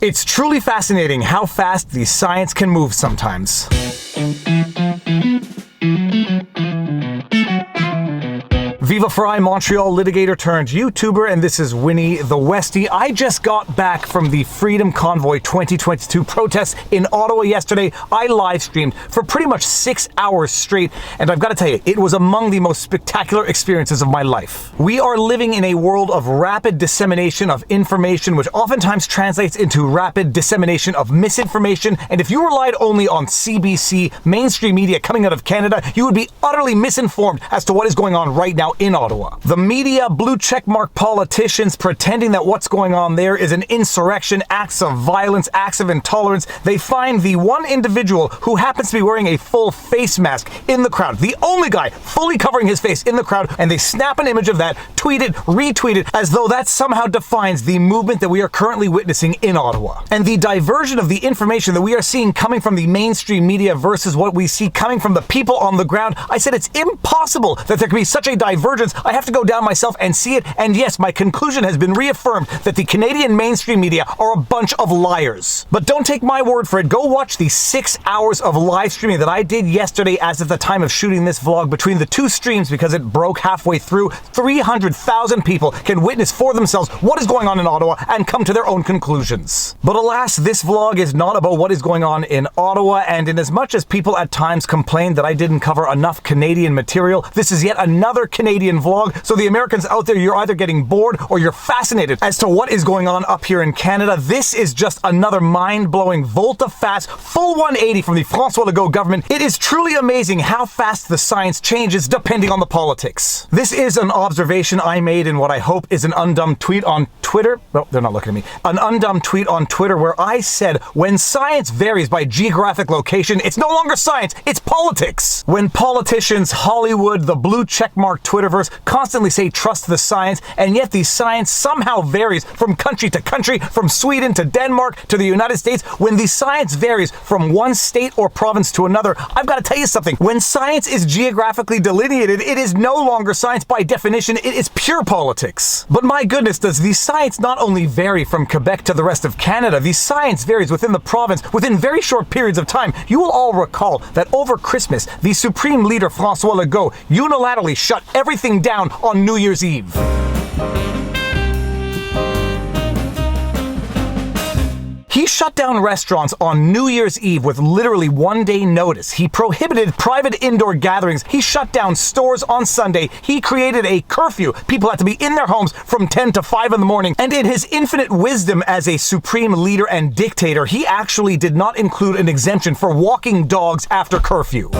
It's truly fascinating how fast the science can move sometimes. Viva Frei, Montreal litigator turned YouTuber, and this is Winnie the Westie. I just got back from the Freedom Convoy 2022 protests in Ottawa yesterday. I live streamed for pretty much 6 hours straight, and I've got to tell you, it was among the most spectacular experiences of my life. We are living in a world of rapid dissemination of information, which oftentimes translates into rapid dissemination of misinformation, and if you relied only on CBC, mainstream media coming out of Canada, you would be utterly misinformed as to what is going on right now in Ottawa. The media, blue checkmark politicians pretending that what's going on there is an insurrection, acts of violence, acts of intolerance. They find the one individual who happens to be wearing a full face mask in the crowd, the only guy fully covering his face in the crowd, and they snap an image of that, tweet it, retweet it, as though that somehow defines the movement that we are currently witnessing in Ottawa. And the diversion of the information that we are seeing coming from the mainstream media versus what we see coming from the people on the ground, I said it's impossible that there can be such a divergence. I have to go down myself and see it, and yes, my conclusion has been reaffirmed that the Canadian mainstream media are a bunch of liars. But don't take my word for it. Go watch the 6 hours of live streaming that I did yesterday as of the time of shooting this vlog between the two streams because it broke halfway through. 300,000 people can witness for themselves what is going on in Ottawa and come to their own conclusions. But alas, this vlog is not about what is going on in Ottawa, and in as much as people at times complain that I didn't cover enough Canadian material, this is yet another Canadian vlog, so the Americans out there, you're either getting bored or you're fascinated as to what is going on up here in Canada. This is just another mind-blowing, volte-fast, full 180 from the François Legault government. It is truly amazing how fast the science changes depending on the politics. This is an observation I made in what I hope is an undumb tweet on Twitter. Well, they're not looking at me. An undumb tweet on Twitter where I said, when science varies by geographic location, it's no longer science, it's politics. When politicians, Hollywood, the blue checkmark Twitterverse constantly say trust the science, and yet the science somehow varies from country to country, from Sweden to Denmark to the United States. When the science varies from one state or province to another, I've got to tell you something. When science is geographically delineated, it is no longer science by definition, it is pure politics. But my goodness, does the science not only vary from Quebec to the rest of Canada, the science varies within the province within very short periods of time. You will all recall that over Christmas, the Supreme Leader François Legault unilaterally shut everything down on New Year's Eve. He shut down restaurants on New Year's Eve with literally 1 day notice. He prohibited private indoor gatherings. He shut down stores on Sunday. He created a curfew. People had to be in their homes from 10 to 5 in the morning. And in his infinite wisdom as a supreme leader and dictator, he actually did not include an exemption for walking dogs after curfew.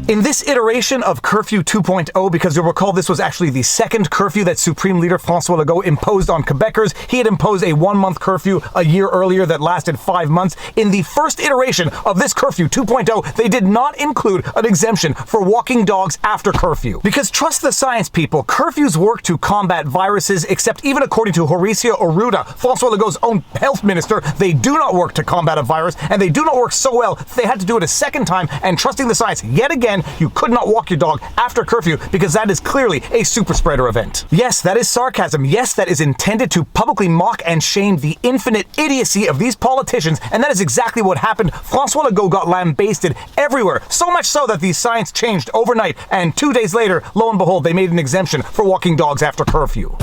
In this iteration of Curfew 2.0, because you'll recall this was actually the second curfew that Supreme Leader François Legault imposed on Quebecers. He had imposed a 1-month curfew a year earlier that lasted 5 months. In the first iteration of this Curfew 2.0, they did not include an exemption for walking dogs after curfew. Because trust the science, people, curfews work to combat viruses, except even according to Horacio Arruda, François Legault's own health minister, they do not work to combat a virus, and they do not work so well they had to do it a second time, and trusting the science yet again, you could not walk your dog after curfew because that is clearly a super spreader event. Yes, that is sarcasm. Yes, that is intended to publicly mock and shame the infinite idiocy of these politicians, and that is exactly what happened. François Legault got lambasted everywhere, so much so that the science changed overnight, and 2 days later, lo and behold, they made an exemption for walking dogs after curfew.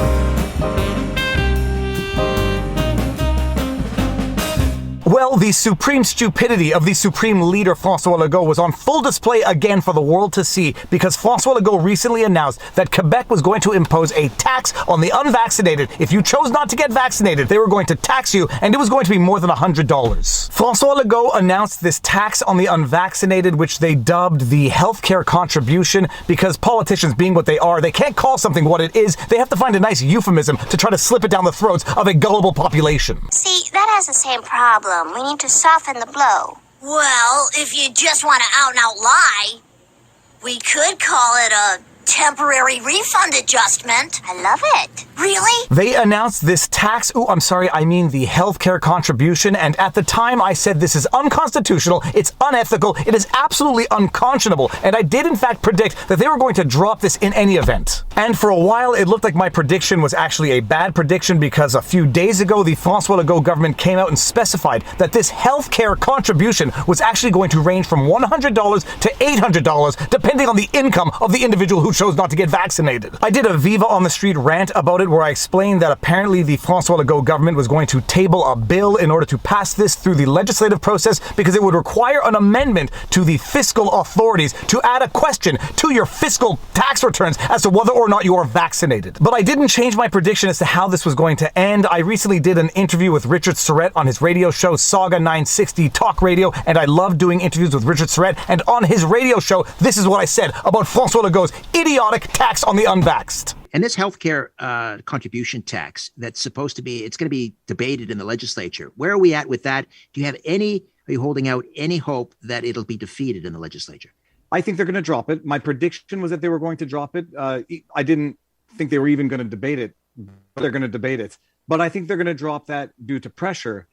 Well, the supreme stupidity of the supreme leader François Legault was on full display again for the world to see, because François Legault recently announced that Quebec was going to impose a tax on the unvaccinated. If you chose not to get vaccinated, they were going to tax you, and it was going to be more than $100. François Legault announced this tax on the unvaccinated, which they dubbed the healthcare contribution, because politicians, being what they are, they can't call something what it is. They have to find a nice euphemism to try to slip it down the throats of a gullible population. See, that has the same problem. We need to soften the blow. Well, if you just want to out and out lie, we could call it a temporary refund adjustment. I love it. Really? They announced this tax, the healthcare contribution, and at the time I said this is unconstitutional, it's unethical, it is absolutely unconscionable, and I did in fact predict that they were going to drop this in any event. And for a while it looked like my prediction was actually a bad prediction, because a few days ago the François Legault government came out and specified that this healthcare contribution was actually going to range from $100 to $800 depending on the income of the individual who chose not to get vaccinated. I did a Viva on the Street rant about it where I explained that apparently the François Legault government was going to table a bill in order to pass this through the legislative process because it would require an amendment to the fiscal authorities to add a question to your fiscal tax returns as to whether or not you are vaccinated. But I didn't change my prediction as to how this was going to end. I recently did an interview with Richard Surrett on his radio show Saga 960 Talk Radio, and I love doing interviews with Richard Surrett, and on his radio show, this is what I said about François Legault's idiotic tax on the unvaxxed. And this healthcare contribution tax that's supposed to be, it's going to be debated in the legislature. Where are we at with that? Are you holding out any hope that it'll be defeated in the legislature? I think they're going to drop it. My prediction was that they were going to drop it. I didn't think they were even going to debate it, but they're going to debate it. But I think they're going to drop that due to pressure.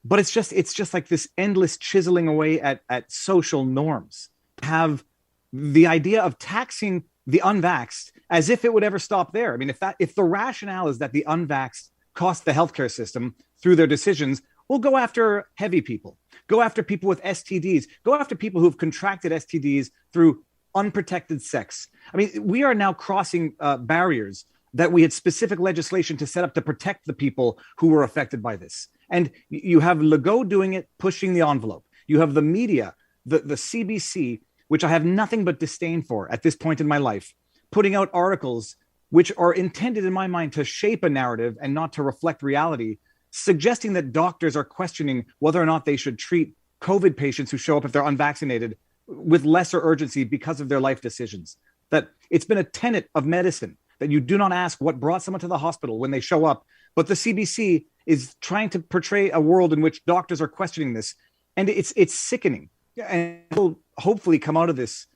But it's just like this endless chiseling away at social norms. Have the idea of taxing the unvaxxed as if it would ever stop there. I mean, if the rationale is that the unvaxxed cost the healthcare system through their decisions, we'll go after heavy people, go after people with STDs, go after people who've contracted STDs through unprotected sex. I mean, we are now crossing barriers that we had specific legislation to set up to protect the people who were affected by this. And you have Legault doing it, pushing the envelope. You have the media, the CBC, which I have nothing but disdain for at this point in my life, putting out articles which are intended in my mind to shape a narrative and not to reflect reality, suggesting that doctors are questioning whether or not they should treat COVID patients who show up if they're unvaccinated with lesser urgency because of their life decisions. That it's been a tenet of medicine that you do not ask what brought someone to the hospital when they show up. But the CBC is trying to portray a world in which doctors are questioning this. And it's sickening. And we'll hopefully come out of this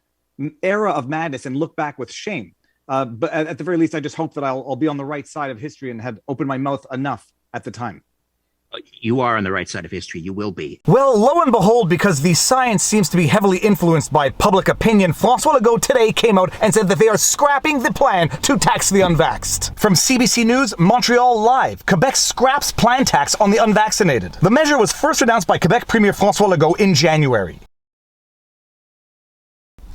era of madness and look back with shame. But at the very least, I just hope that I'll be on the right side of history and had opened my mouth enough at the time. You are on the right side of history. You will be. Well, lo and behold, because the science seems to be heavily influenced by public opinion, François Legault today came out and said that they are scrapping the plan to tax the unvaxxed. From CBC News, Montreal Live, Quebec scraps planned tax on the unvaccinated. The measure was first announced by Quebec Premier François Legault in January.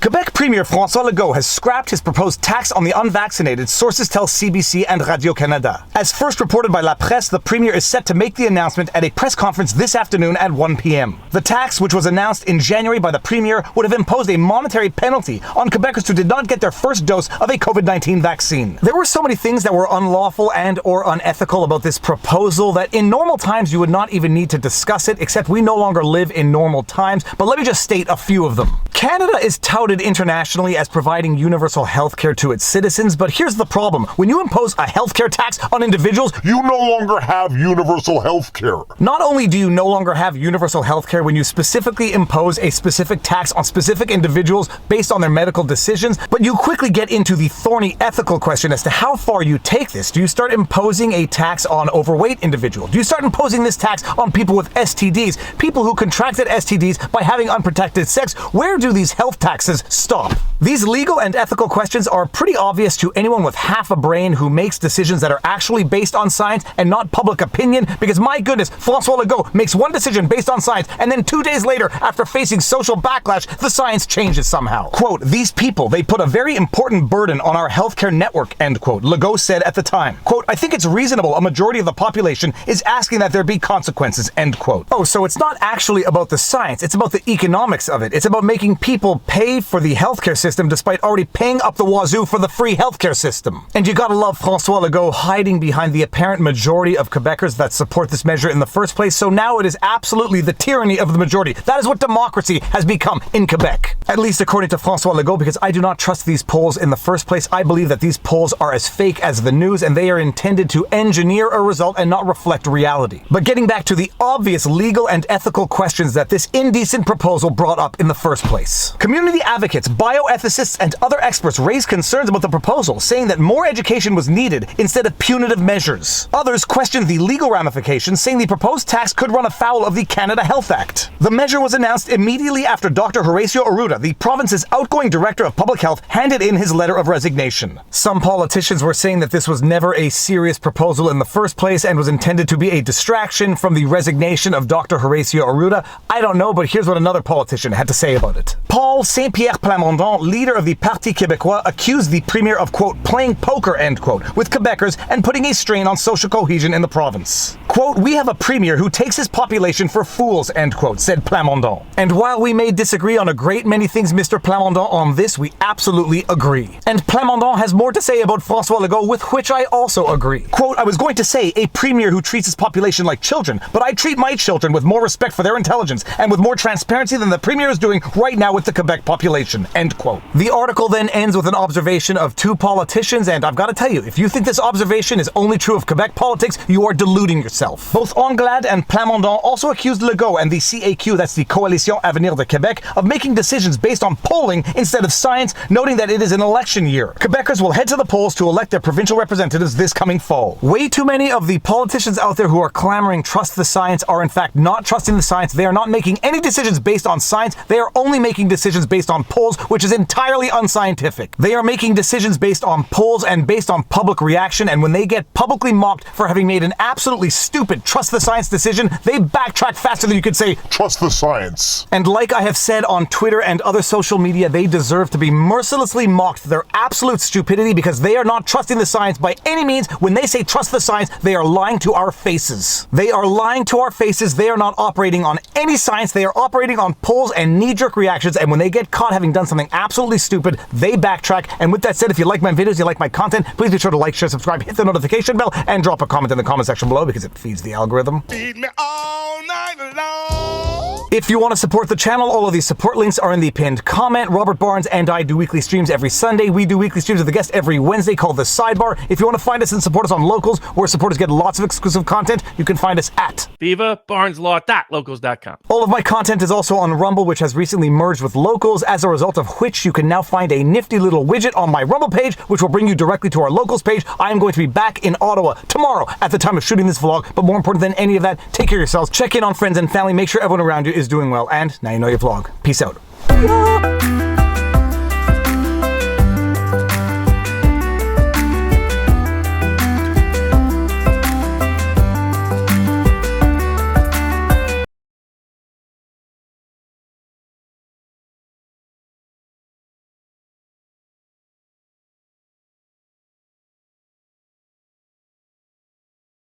Quebec Premier François Legault has scrapped his proposed tax on the unvaccinated, sources tell CBC and Radio-Canada. As first reported by La Presse, the Premier is set to make the announcement at a press conference this afternoon at 1 p.m. The tax, which was announced in January by the Premier, would have imposed a monetary penalty on Quebecers who did not get their first dose of a COVID-19 vaccine. There were so many things that were unlawful and or unethical about this proposal that in normal times you would not even need to discuss it, except we no longer live in normal times. But let me just state a few of them. Canada is touted internationally as providing universal healthcare to its citizens, but here's the problem. When you impose a healthcare tax on individuals, you no longer have universal healthcare. Not only do you no longer have universal healthcare when you specifically impose a specific tax on specific individuals based on their medical decisions, but you quickly get into the thorny ethical question as to how far you take this. Do you start imposing a tax on overweight individuals? Do you start imposing this tax on people with STDs, people who contracted STDs by having unprotected sex? Where do these health taxes stop? These legal and ethical questions are pretty obvious to anyone with half a brain who makes decisions that are actually based on science and not public opinion, because my goodness, François Legault makes one decision based on science and then 2 days later, after facing social backlash, the science changes somehow. Quote, "These people, they put a very important burden on our healthcare network," end quote, Legault said at the time. Quote, "I think it's reasonable a majority of the population is asking that there be consequences," end quote. Oh, so it's not actually about the science, it's about the economics of it. It's about making people pay for the healthcare system despite already paying up the wazoo for the free healthcare system. And you gotta love François Legault hiding behind the apparent majority of Quebecers that support this measure in the first place, so now it is absolutely the tyranny of the majority. That is what democracy has become in Quebec. At least according to François Legault, because I do not trust these polls in the first place. I believe that these polls are as fake as the news, and they are intended to engineer a result and not reflect reality. But getting back to the obvious legal and ethical questions that this indecent proposal brought up in the first place. Community advocates advocates, bioethicists, and other experts raised concerns about the proposal, saying that more education was needed instead of punitive measures. Others questioned the legal ramifications, saying the proposed tax could run afoul of the Canada Health Act. The measure was announced immediately after Dr. Horacio Arruda, the province's outgoing director of public health, handed in his letter of resignation. Some politicians were saying that this was never a serious proposal in the first place and was intended to be a distraction from the resignation of Dr. Horacio Arruda. I don't know, but here's what another politician had to say about it. Paul Saint-Pierre Plamondon, leader of the Parti Québécois, accused the premier of, quote, playing poker, end quote, with Quebecers and putting a strain on social cohesion in the province. Quote, we have a premier who takes his population for fools, end quote, said Plamondon. And while we may disagree on a great many things, Mr. Plamondon, on this we absolutely agree. And Plamondon has more to say about François Legault, with which I also agree. Quote, I was going to say a premier who treats his population like children, but I treat my children with more respect for their intelligence and with more transparency than the premier is doing right now with the Quebec population, end quote. The article then ends with an observation of two politicians, and I've got to tell you, if you think this observation is only true of Quebec politics, you are deluding yourself. Both Anglade and Plamondon also accused Legault and the CAQ, that's the Coalition Avenir de Québec, of making decisions based on polling instead of science, noting that it is an election year. Quebecers will head to the polls to elect their provincial representatives this coming fall. Way too many of the politicians out there who are clamoring trust the science are in fact not trusting the science. They are not making any decisions based on science. They are only making decisions based on polls, which is entirely unscientific. They are making decisions based on polls and based on public reaction, and when they get publicly mocked for having made an absolutely stupid trust the science decision, they backtrack faster than you could say Trust the science. And like I have said on Twitter and other social media, they deserve to be mercilessly mocked for their absolute stupidity, because they are not trusting the science by any means. When they say trust the science, they are lying to our faces. They are lying to our faces. They are not operating on any science. They are operating on polls and knee-jerk reactions, and when they get caught having done something absolutely stupid, they backtrack. And with that said, if you like my videos, you like my content, please be sure to like, share, subscribe, hit the notification bell, and drop a comment in the comment section below, because it feeds the algorithm. Feed me all night long. If you want to support the channel, all of these support links are in the pinned comment. Robert Barnes and I do weekly streams every Sunday. We do weekly streams with a guest every Wednesday called The Sidebar. If you want to find us and support us on Locals, where supporters get lots of exclusive content, you can find us at vivabarneslaw.locals.com. All of my content is also on Rumble, which has recently merged with Locals, as a result of which you can now find a nifty little widget on my Rumble page, which will bring you directly to our Locals page. I am going to be back in Ottawa tomorrow at the time of shooting this vlog, but more important than any of that, take care of yourselves, check in on friends and family, make sure everyone around you is doing well, and now you know your vlog. Peace out.